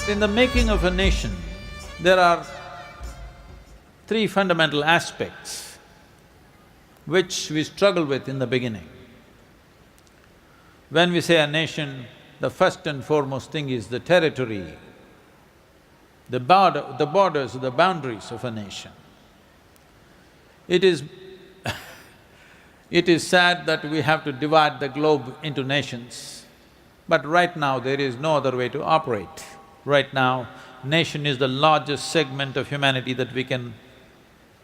In the making of a nation, there are three fundamental aspects which we struggle with in the beginning. When we say a nation, the first and foremost thing is the territory, the borders, the boundaries of a nation. It is it is sad that we have to divide the globe into nations, but right now there is no other way to operate. Right now, nation is the largest segment of humanity that we can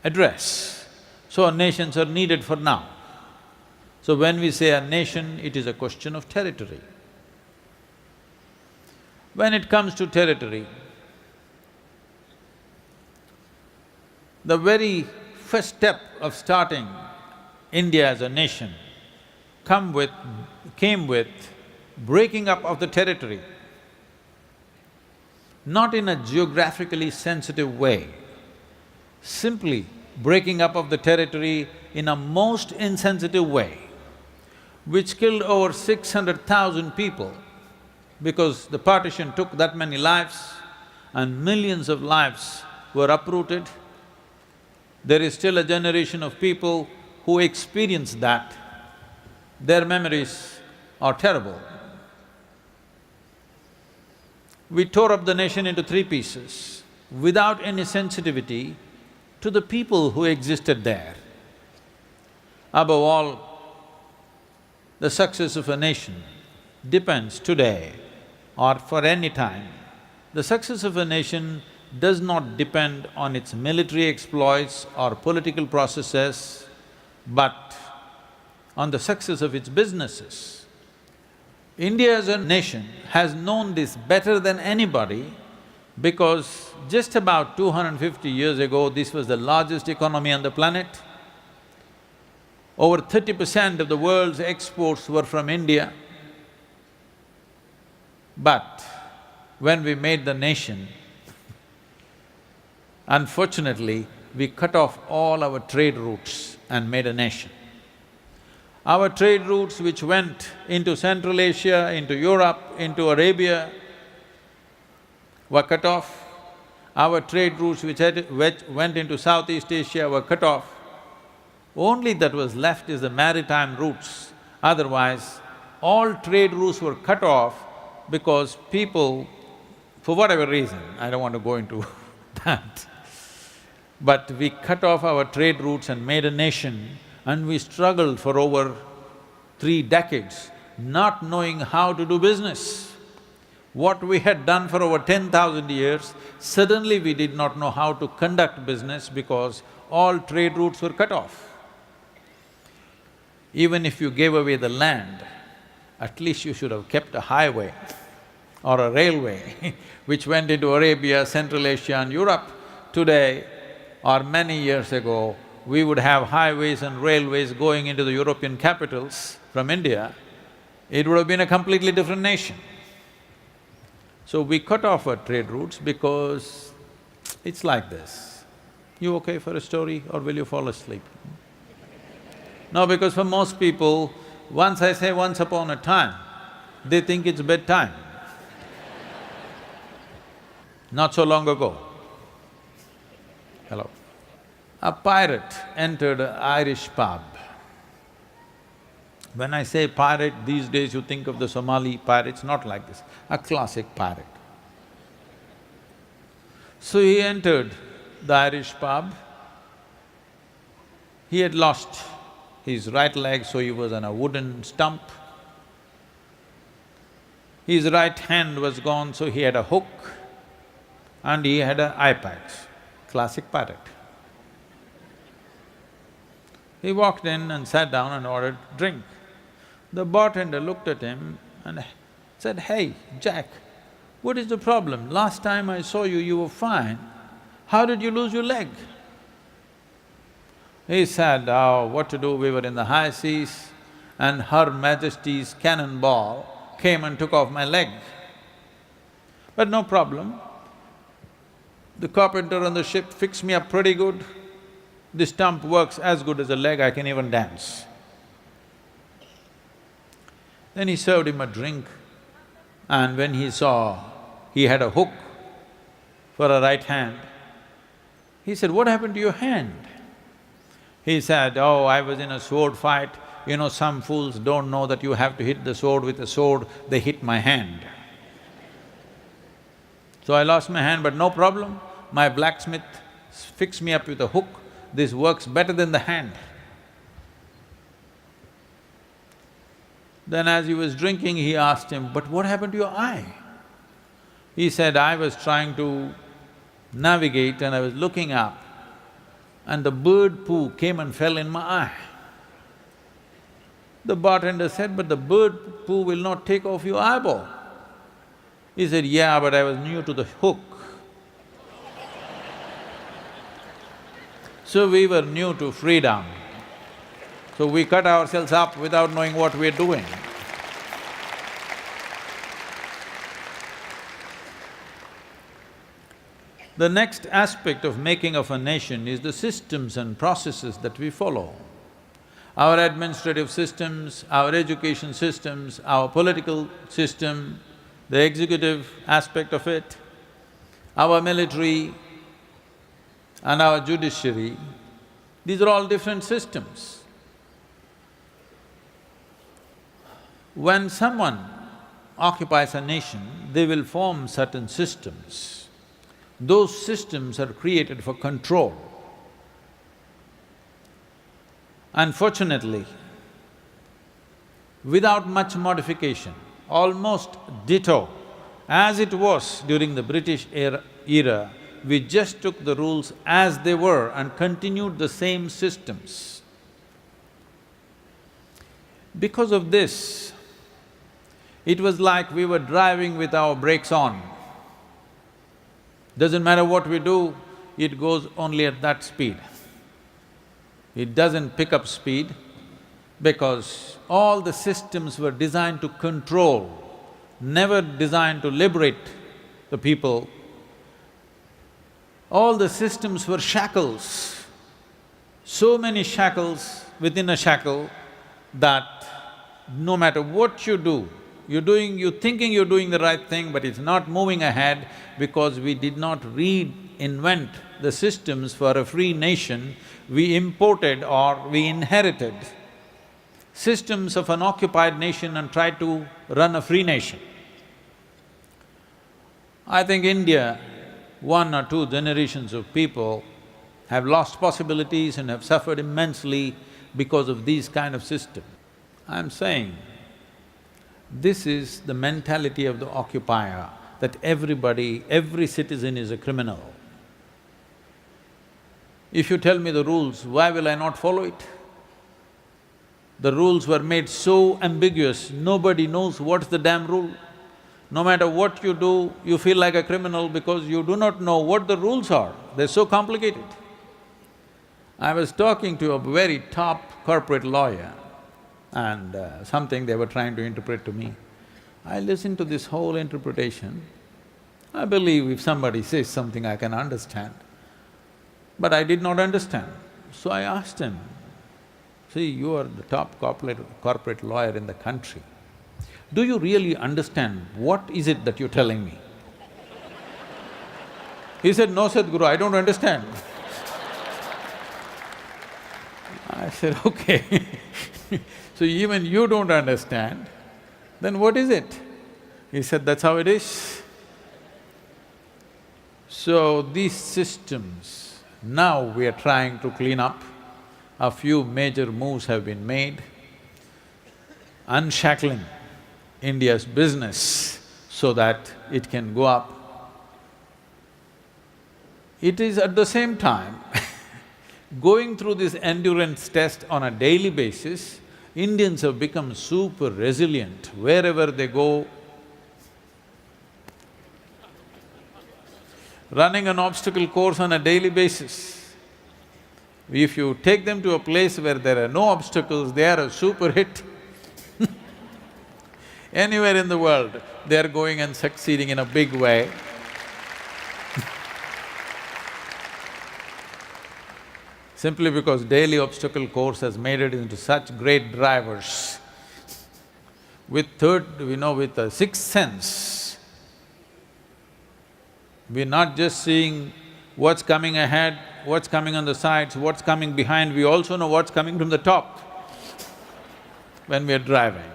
address. So nations are needed for now. So when we say a nation, it is a question of territory. When it comes to territory, the very first step of starting India as a nation came with breaking up of the territory, not in a geographically sensitive way, simply breaking up of the territory in a most insensitive way, which killed over 600,000 people because the partition took that many lives and millions of lives were uprooted. There is still a generation of people who experienced that. Their memories are terrible. We tore up the nation into three pieces without any sensitivity to the people who existed there. Above all, the success of a nation depends today or for any time. The success of a nation does not depend on its military exploits or political processes, but on the success of its businesses. India as a nation has known this better than anybody because just about 250 years ago, this was the largest economy on the planet. Over 30% of the world's exports were from India. But when we made the nation, unfortunately, we cut off all our trade routes and made a nation. Our trade routes which went into Central Asia, into Europe, into Arabia were cut off. Our trade routes which went into Southeast Asia were cut off. Only that was left is the maritime routes. Otherwise, all trade routes were cut off because people, for whatever reason, I don't want to go into that, but we cut off our trade routes and made a nation, and we struggled for over 3 decades, not knowing how to do business. What we had done for over 10,000 years, suddenly we did not know how to conduct business because all trade routes were cut off. Even if you gave away the land, at least you should have kept a highway or a railway which went into Arabia, Central Asia and Europe. Today or many years ago, we would have highways and railways going into the European capitals from India, it would have been a completely different nation. So we cut off our trade routes because it's like this. You okay for a story or will you fall asleep? No, because for most people, once I say once upon a time, they think it's bedtime. Not so long ago, hello, a pirate entered an Irish pub. When I say pirate, these days you think of the Somali pirates, not like this, a classic pirate. So he entered the Irish pub. He had lost his right leg, so he was on a wooden stump. His right hand was gone, so he had a hook and he had an eye patch, classic pirate. He walked in and sat down and ordered drink. The bartender looked at him and said, "Hey, Jack, what is the problem? Last time I saw you, you were fine. How did you lose your leg?" He said, "Oh, what to do, we were in the high seas and Her Majesty's cannonball came and took off my leg. But no problem, the carpenter on the ship fixed me up pretty good. The stump works as good as a leg, I can even dance." Then he served him a drink, and when he saw he had a hook for a right hand. He said, "What happened to your hand?" He said, "Oh, I was in a sword fight. You know, some fools don't know that you have to hit the sword with a sword, they hit my hand. So I lost my hand, but no problem, my blacksmith fixed me up with a hook, this works better than the hand." Then as he was drinking, he asked him, "But what happened to your eye?" He said, "I was trying to navigate and I was looking up and the bird poo came and fell in my eye." The bartender said, "But the bird poo will not take off your eyeball." He said, "Yeah, but I was new to the hook." So we were new to freedom. So we cut ourselves up without knowing what we're doing. The next aspect of making of a nation is the systems and processes that we follow. Our administrative systems, our education systems, our political system, the executive aspect of it, our military and our judiciary, these are all different systems. When someone occupies a nation, they will form certain systems. Those systems are created for control. Unfortunately, without much modification, almost ditto, as it was during the British era, we just took the rules as they were and continued the same systems. Because of this, it was like we were driving with our brakes on. Doesn't matter what we do, it goes only at that speed. It doesn't pick up speed because all the systems were designed to control, never designed to liberate the people. All the systems were shackles, so many shackles within a shackle that no matter what you do, you're thinking you're doing the right thing, but it's not moving ahead because we did not reinvent the systems for a free nation. We imported or we inherited systems of an occupied nation and tried to run a free nation. I think India, 1 or 2 generations of people have lost possibilities and have suffered immensely because of these kind of systems. I'm saying, this is the mentality of the occupier, that everybody, every citizen is a criminal. If you tell me the rules, why will I not follow it? The rules were made so ambiguous, nobody knows what's the damn rule. No matter what you do, you feel like a criminal because you do not know what the rules are, they're so complicated. I was talking to a very top corporate lawyer and something they were trying to interpret to me. I listened to this whole interpretation. I believe if somebody says something, I can understand. But I did not understand. So I asked him, "See, you are the top corporate lawyer in the country. Do you really understand what is it that you're telling me?" He said, "No, Sadhguru, I don't understand." I said, "Okay." So even you don't understand, then what is it? He said, "That's how it is." So these systems, now we are trying to clean up. A few major moves have been made, unshackling India's business so that it can go up. It is at the same time going through this endurance test on a daily basis. Indians have become super resilient wherever they go. Running an obstacle course on a daily basis. If you take them to a place where there are no obstacles, they are a super hit. Anywhere in the world, they are going and succeeding in a big way. Simply because daily obstacle course has made it into such great drivers. With a sixth sense, We're not just seeing what's coming ahead, what's coming on the sides, what's coming behind, we also know what's coming from the top when we're driving.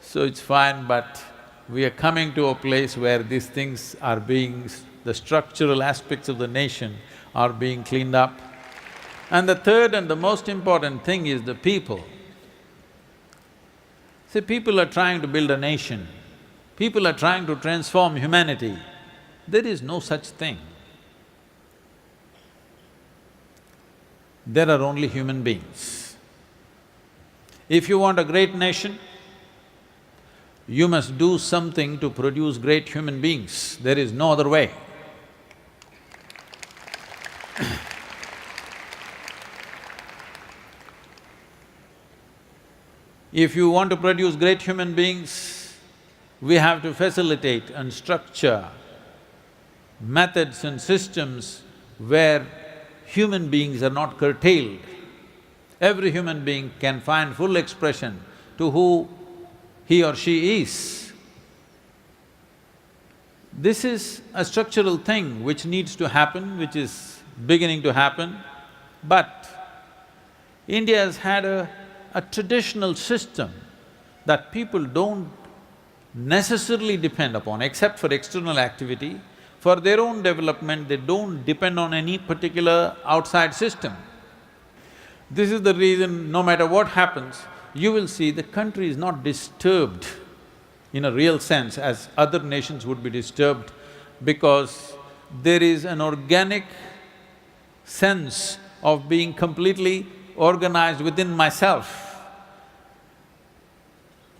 So it's fine, but we are coming to a place where these things are being… the structural aspects of the nation are being cleaned up. And the third and the most important thing is the people. See, people are trying to build a nation, people are trying to transform humanity. There is no such thing. There are only human beings. If you want a great nation, you must do something to produce great human beings. There is no other way. If you want to produce great human beings, we have to facilitate and structure methods and systems where human beings are not curtailed. Every human being can find full expression to who he or she is. This is a structural thing which needs to happen, which is beginning to happen, but India has had a traditional system that people don't necessarily depend upon, except for external activity. For their own development, they don't depend on any particular outside system. This is the reason, no matter what happens, you will see the country is not disturbed in a real sense as other nations would be disturbed, because there is an organic sense of being completely organized within myself.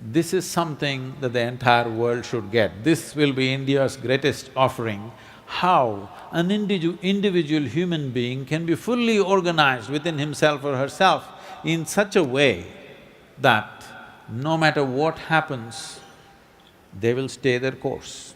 This is something that the entire world should get. This will be India's greatest offering, how an individual human being can be fully organized within himself or herself in such a way that no matter what happens, they will stay their course.